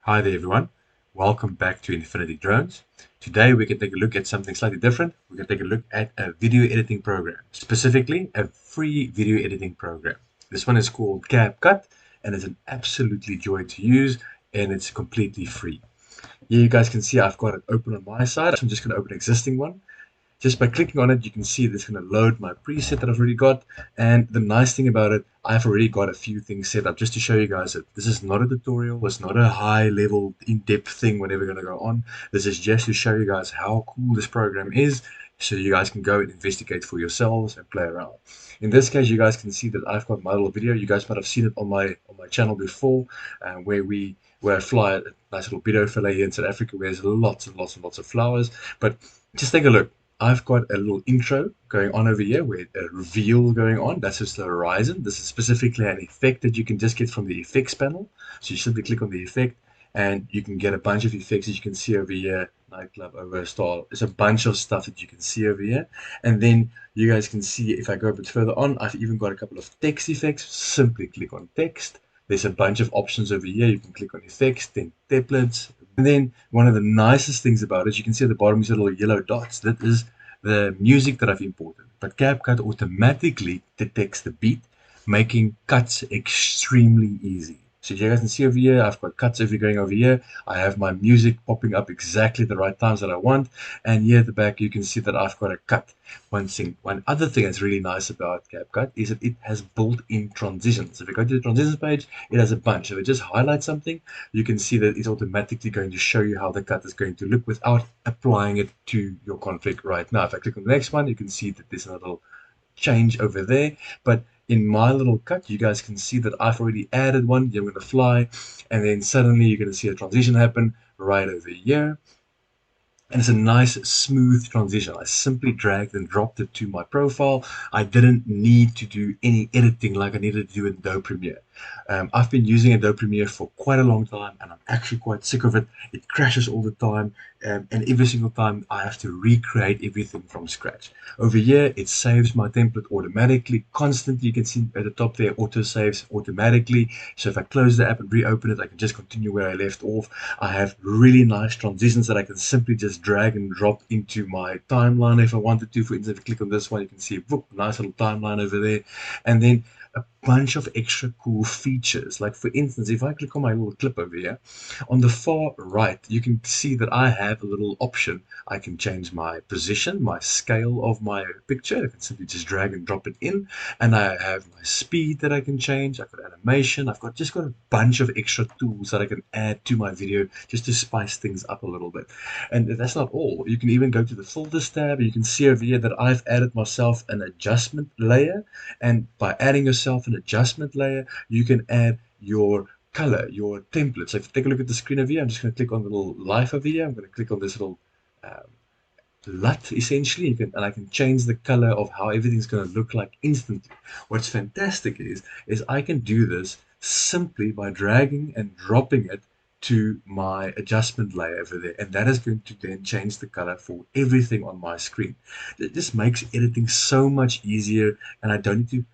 Hi there everyone, welcome back to Infinity Drones. Today we can take a look at something slightly different. We're going to take a look at a video editing program, specifically a free video editing program. This one is called Capcut and it's an absolutely joy to use and it's completely free. Here you guys can see I've got it open on my side. So I'm just going to open an existing one. Just by clicking on it, you can see that it's going to load my preset that I've already got. And the nice thing about it, I've already got a few things set up just to show you guys that this is not a tutorial. It's not a high level, in-depth thing, whatever going to go on. This is just to show you guys how cool this program is so you guys can go and investigate for yourselves and play around. In this case, you guys can see that I've got my little video. You guys might have seen it on my channel before, where I fly a nice little video fillet here in South Africa, where there's lots and lots and lots of flowers. But just take a look. I've got a little intro going on over here with a reveal going on. That's just the horizon. This is specifically an effect that you can just get from the effects panel. So you simply click on the effect and you can get a bunch of effects that you can see over here. Nightclub, over a star. There's a bunch of stuff that you can see over here. And then you guys can see if I go a bit further on, I've even got a couple of text effects. Simply click on text. There's a bunch of options over here. You can click on effects, then templates. And then one of the nicest things about it, you can see at the bottom these little yellow dots. That is the music that I've imported. But CapCut automatically detects the beat, making cuts extremely easy. So you guys can see over here, I've got cuts going over here. I have my music popping up exactly the right times that I want. And here at the back, you can see that I've got a cut. One other thing that's really nice about CapCut is that it has built-in transitions. If you go to the transitions page, it has a bunch. If it just highlights something, you can see that it's automatically going to show you how the cut is going to look without applying it to your config right now. If I click on the next one, you can see that there's a little change over there. But in my little cut, you guys can see that I've already added one. You're going to fly, and then suddenly you're going to see a transition happen right over here. And it's a nice smooth transition. I simply dragged and dropped it to my profile. I didn't need to do any editing like I needed to do in Adobe Premiere. I've been using Adobe Premiere for quite a long time and I'm actually quite sick of it. It crashes all the time, and every single time I have to recreate everything from scratch. Over here, it saves my template automatically, constantly. You can see at the top there, auto saves automatically. So if I close the app and reopen it, I can just continue where I left off. I have really nice transitions that I can simply just drag and drop into my timeline if I wanted to. For instance, if you click on this one, you can see a nice little timeline over there. And then a bunch of extra cool features. Like for instance, if I click on my little clip over here, on the far right, you can see that I have a little option. I can change my position, my scale of my picture. I can simply just drag and drop it in. And I have my speed that I can change. I've got animation. I've just got a bunch of extra tools that I can add to my video just to spice things up a little bit. And that's not all. You can even go to the filters tab. You can see over here that I've added myself an adjustment layer. And by adding yourself an adjustment layer, you can add your color, your template. So if you take a look at the screen over here, I'm just going to click on the little life over here. I'm going to click on this little LUT essentially, and I can change the color of how everything's going to look like instantly. What's fantastic is I can do this simply by dragging and dropping it to my adjustment layer over there, and that is going to then change the color for everything on my screen. It just makes editing so much easier, and I don't need to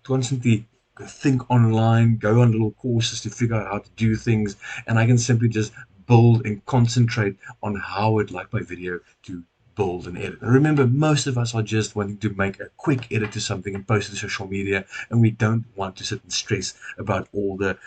constantly think online, go on little courses to figure out how to do things, and I can simply just build and concentrate on how I'd like my video to build and edit. And remember, most of us are just wanting to make a quick edit to something and post it to social media, and we don't want to sit and stress about all the,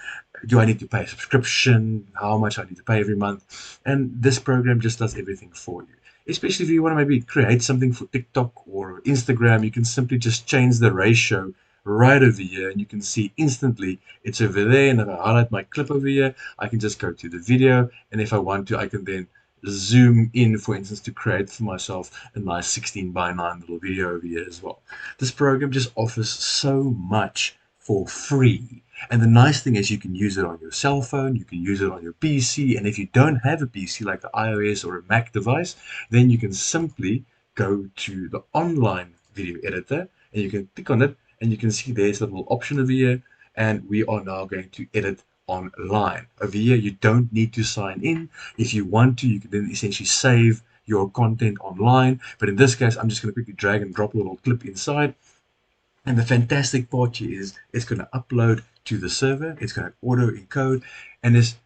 do I need to pay a subscription, how much I need to pay every month, and this program just does everything for you. Especially if you want to maybe create something for TikTok or Instagram, you can simply just change the ratio right over here and you can see instantly it's over there. And if I highlight my clip over here, I can just go to the video, and if I want to, I can then zoom in, for instance, to create for myself a nice 16:9 little video over here as well. This program just offers so much for free. And the nice thing is you can use it on your cell phone, you can use it on your PC, and if you don't have a PC like an iOS or a Mac device, then you can simply go to the online video editor and you can click on it and you can see there's a little option over here, and we are now going to edit online. Over here, you don't need to sign in. If you want to, you can then essentially save your content online. But in this case, I'm just going to quickly drag and drop a little clip inside. And the fantastic part here is it's going to upload to the server. It's going to auto encode, and it's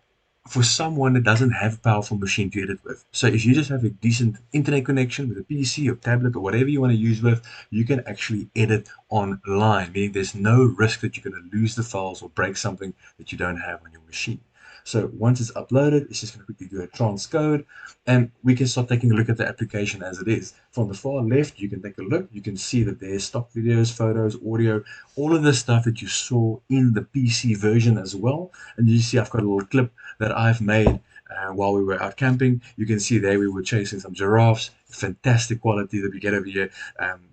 for someone that doesn't have a powerful machine to edit with. So if you just have a decent internet connection with a PC or tablet or whatever you want to use with, you can actually edit online, meaning there's no risk that you're going to lose the files or break something that you don't have on your machine. So once it's uploaded, it's just going to quickly do a transcode, and we can start taking a look at the application as it is. From the far left, you can take a look. You can see that there's stock videos, photos, audio, all of the stuff that you saw in the PC version as well. And you see I've got a little clip that I've made while we were out camping. You can see there we were chasing some giraffes. Fantastic quality that we get over here.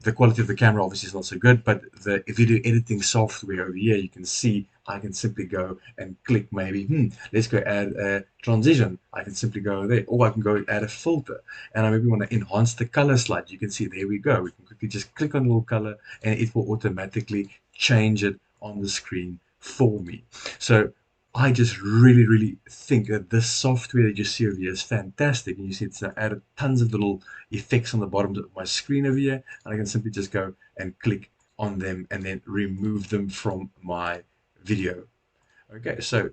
The quality of the camera obviously is not so good, but the video editing software over here, you can see I can simply go and click maybe, let's go add a transition. I can simply go there, or I can go add a filter. And I maybe want to enhance the color slide. You can see there we go. We can quickly just click on a little color and it will automatically change it on the screen for me. So I just really think that this software that you see over here is fantastic. And you see it's added tons of little effects on the bottom of my screen over here. And I can simply just go and click on them and then remove them from my video. Okay, so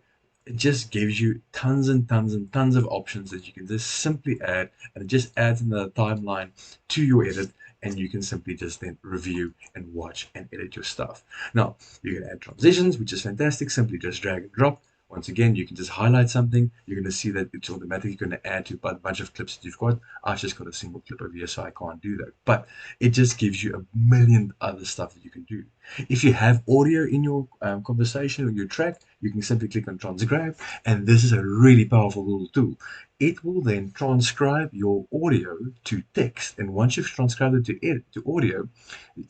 it just gives you tons and tons and tons of options that you can just simply add, and it just adds another timeline to your edit, and you can simply just then review and watch and edit your stuff. Now, you can add transitions, which is fantastic. Simply just drag and drop. Once again, you can just highlight something. You're going to see that it's automatically going to add to a bunch of clips that you've got. I've just got a single clip over here, so I can't do that. But it just gives you a million other stuff that you can do. If you have audio in your conversation or your track, you can simply click on transcribe, and this is a really powerful little tool. It will then transcribe your audio to text, and once you've transcribed it to audio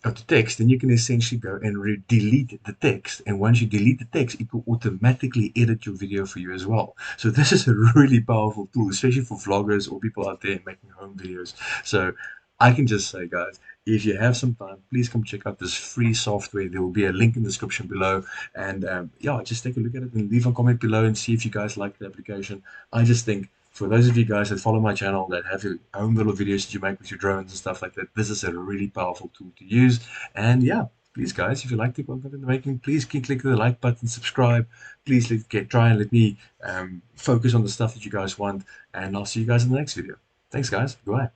or to text, then you can essentially go and delete the text. And once you delete the text, it will automatically edit your video for you as well. So this is a really powerful tool, especially for vloggers or people out there making home videos. So I can just say, guys, if you have some time, please come check out this free software. There will be a link in the description below. And yeah, just take a look at it and leave a comment below and see if you guys like the application. I just think for those of you guys that follow my channel, that have your own little videos that you make with your drones and stuff like that, this is a really powerful tool to use. And yeah, please guys, if you like the content I'm making, please click the like button, subscribe. Please try and let me focus on the stuff that you guys want. And I'll see you guys in the next video. Thanks guys. Goodbye.